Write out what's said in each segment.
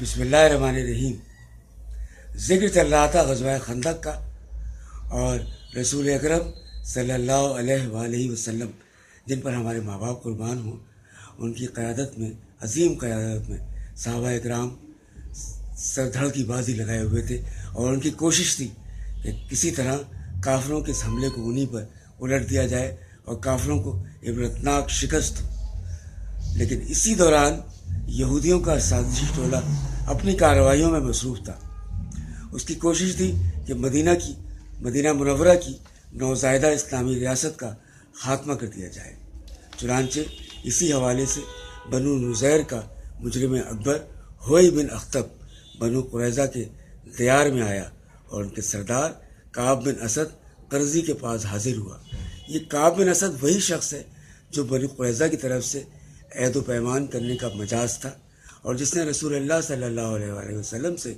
بسم اللہ الرحمن الرحیم۔ ذکر چل رہا تھا غزوہ خندق کا، اور رسول اکرم صلی اللہ علیہ وآلہ وسلم جن پر ہمارے ماں باپ قربان ہوں، ان کی قیادت میں، عظیم قیادت میں صحابہ اکرام سر دھڑ کی بازی لگائے ہوئے تھے، اور ان کی کوشش تھی کہ کسی طرح کافروں کے اس حملے کو انہی پر الٹ دیا جائے اور کافروں کو عبرتناک شکست ہو۔ لیکن اسی دوران یہودیوں کا سازشی ٹولہ اپنی کارروائیوں میں مصروف تھا۔ اس کی کوشش تھی کہ مدینہ منورہ کی نوزائیدہ اسلامی ریاست کا خاتمہ کر دیا جائے۔ چنانچہ اسی حوالے سے بنو نذیر کا مجرم اکبر ہوئی بن اخطب بنو قریظہ کے دیار میں آیا اور ان کے سردار کعب بن اسد قرظی کے پاس حاضر ہوا۔ یہ کعب بن اسد وہی شخص ہے جو بنو قریظہ کی طرف سے عہد و پیمان کرنے کا مجاز تھا، اور جس نے رسول اللہ صلی اللہ علیہ وآلہ وسلم سے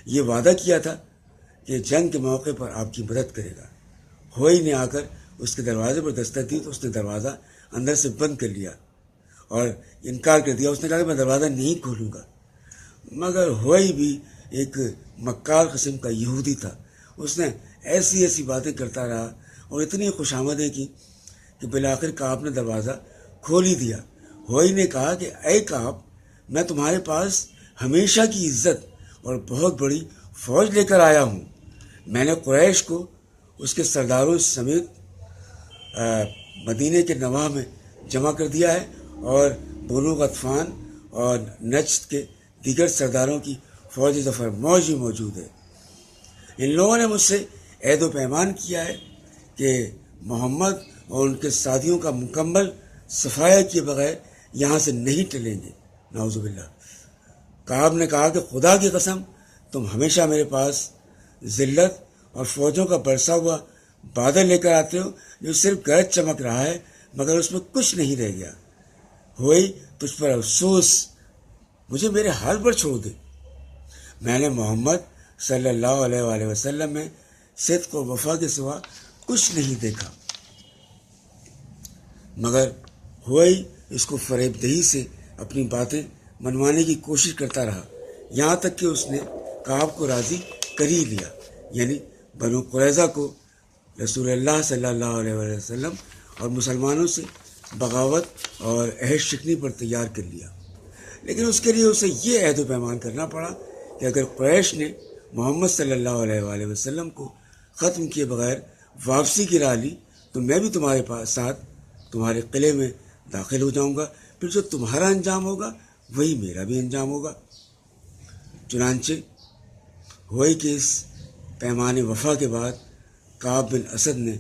یہ وعدہ کیا تھا کہ جنگ کے موقع پر آپ کی مدد کرے گا۔ ہوئی نے آ کر اس کے دروازے پر دستک دی تو اس نے دروازہ اندر سے بند کر لیا اور انکار کر دیا۔ اس نے کہا کہ میں دروازہ نہیں کھولوں گا، مگر ہوئی بھی ایک مکار قسم کا یہودی تھا۔ اس نے ایسی باتیں کرتا رہا اور اتنی خوش آمدیں کی کہ بالآخر کعب نے دروازہ کھول ہی دیا۔ ہوئی نے کہا کہ اے کعب، میں تمہارے پاس ہمیشہ کی عزت اور بہت بڑی فوج لے کر آیا ہوں۔ میں نے قریش کو اس کے سرداروں سمیت مدینے کے نواح میں جمع کر دیا ہے، اور بنو غطفان اور نجد کے دیگر سرداروں کی فوج ظفر موجود ہے۔ ان لوگوں نے مجھ سے عہد و پیمان کیا ہے کہ محمد اور ان کے ساتھیوں کا مکمل صفایا کیے بغیر یہاں سے نہیں ٹلیں گے۔ نعوذ باللہ۔ کعب نے کہا کہ خدا کی قسم، تم ہمیشہ میرے پاس ذلت اور فوجوں کا برسا ہوا بادل لے کر آتے ہو جو صرف گرج چمک رہا ہے مگر اس میں کچھ نہیں رہ گیا۔ ہوئی تجھ پر افسوس، مجھے میرے حال پر چھوڑ دے۔ میں نے محمد صلی اللہ علیہ وآلہ وسلم میں صدق و وفا کے سوا کچھ نہیں دیکھا۔ مگر ہوئی اس کو فریب دہی سے اپنی باتیں منوانے کی کوشش کرتا رہا، یہاں تک کہ اس نے کعب کو راضی کر ہی لیا، یعنی بنو قریظہ کو رسول اللہ صلی اللہ علیہ وآلہ وسلم اور مسلمانوں سے بغاوت اور عہد شکنی پر تیار کر لیا۔ لیکن اس کے لیے اسے یہ عہد و پیمان کرنا پڑا کہ اگر قریش نے محمد صلی اللہ علیہ وآلہ وسلم کو ختم کیے بغیر واپسی کی راہ لی تو میں بھی تمہارے ساتھ تمہارے قلعے میں داخل ہو جاؤں گا، پھر جو تمہارا انجام ہوگا وہی میرا بھی انجام ہوگا۔ چنانچہ ہوئی کے اس پیمان وفا کے بعد کعب بن اسد نے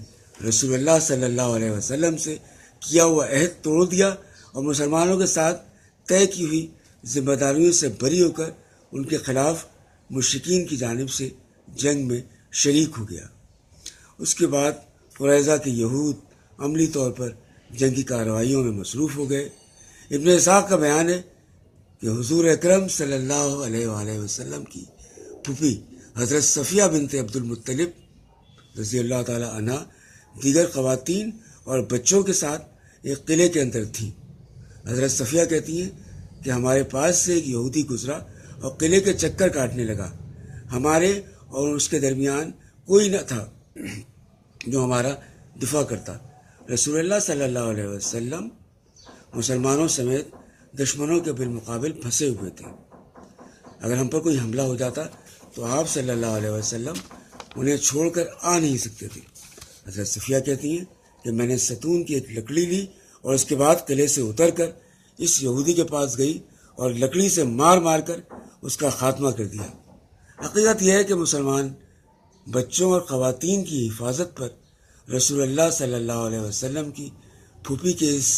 رسول اللہ صلی اللہ علیہ وسلم سے کیا ہوا عہد توڑ دیا اور مسلمانوں کے ساتھ طے کی ہوئی ذمہ داریوں سے بری ہو کر ان کے خلاف مشرکین کی جانب سے جنگ میں شریک ہو گیا۔ اس کے بعد قریظہ کے یہود عملی طور پر جنگی کارروائیوں میں مصروف ہو گئے۔ ابن اسحاق کا بیان ہے کہ حضور اکرم صلی اللہ علیہ وآلہ وسلم کی پھوپھی حضرت صفیہ بنت عبد المطلب رضی اللہ تعالی عنہ دیگر خواتین اور بچوں کے ساتھ ایک قلعے کے اندر تھیں۔ حضرت صفیہ کہتی ہیں کہ ہمارے پاس سے ایک یہودی گزرا اور قلعے کے چکر کاٹنے لگا۔ ہمارے اور اس کے درمیان کوئی نہ تھا جو ہمارا دفاع کرتا۔ رسول اللہ صلی اللہ علیہ وسلم مسلمانوں سمیت دشمنوں کے بالمقابل پھنسے ہوئے تھے۔ اگر ہم پر کوئی حملہ ہو جاتا تو آپ صلی اللہ علیہ وسلم انہیں چھوڑ کر آ نہیں سکتے تھے۔ حضرت صفیہ کہتی ہیں کہ میں نے ستون کی ایک لکڑی لی اور اس کے بعد قلعے سے اتر کر اس یہودی کے پاس گئی اور لکڑی سے مار کر اس کا خاتمہ کر دیا۔ حقیقت یہ ہے کہ مسلمان بچوں اور خواتین کی حفاظت پر رسول اللہ صلی اللہ علیہ وسلم کی پھوپھی کے اس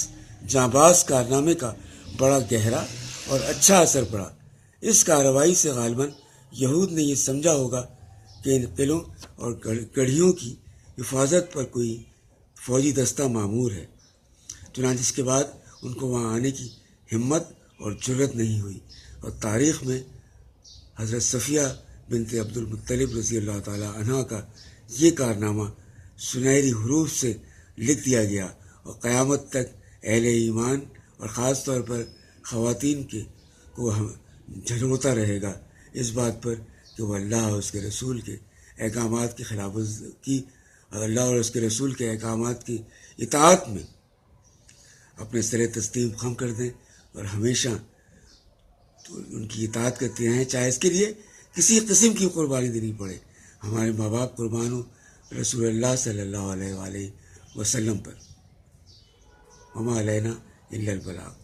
جانباز کارنامے کا بڑا گہرا اور اچھا اثر پڑا۔ اس کارروائی سے غالباً یہود نے یہ سمجھا ہوگا کہ ان قلعوں اور گڑھیوں کی حفاظت پر کوئی فوجی دستہ مامور ہے۔ چنانچہ اس کے بعد ان کو وہاں آنے کی ہمت اور جرت نہیں ہوئی، اور تاریخ میں حضرت صفیہ بنت عبد المطلب رضی اللہ تعالی عنہ کا یہ کارنامہ سنہری حروف سے لکھ دیا گیا، اور قیامت تک اہل ایمان اور خاص طور پر خواتین کو جھنجھوڑتا رہے گا اس بات پر کہ وہ اللہ اور اس کے رسول کے احکامات کی خلاف کی اللہ اور اس کے رسول کے احکامات کی اطاعت میں اپنے سر تسلیم خم کر دیں اور ہمیشہ تو ان کی اطاعت کرتے رہیں، چاہے اس کے لیے کسی قسم کی قربانی دینی پڑے۔ ہمارے ماں باپ قربان ہو رسول اللہ صلی اللہ علیہ وآلہ وسلم پر۔ وما علینا الا البلاغ۔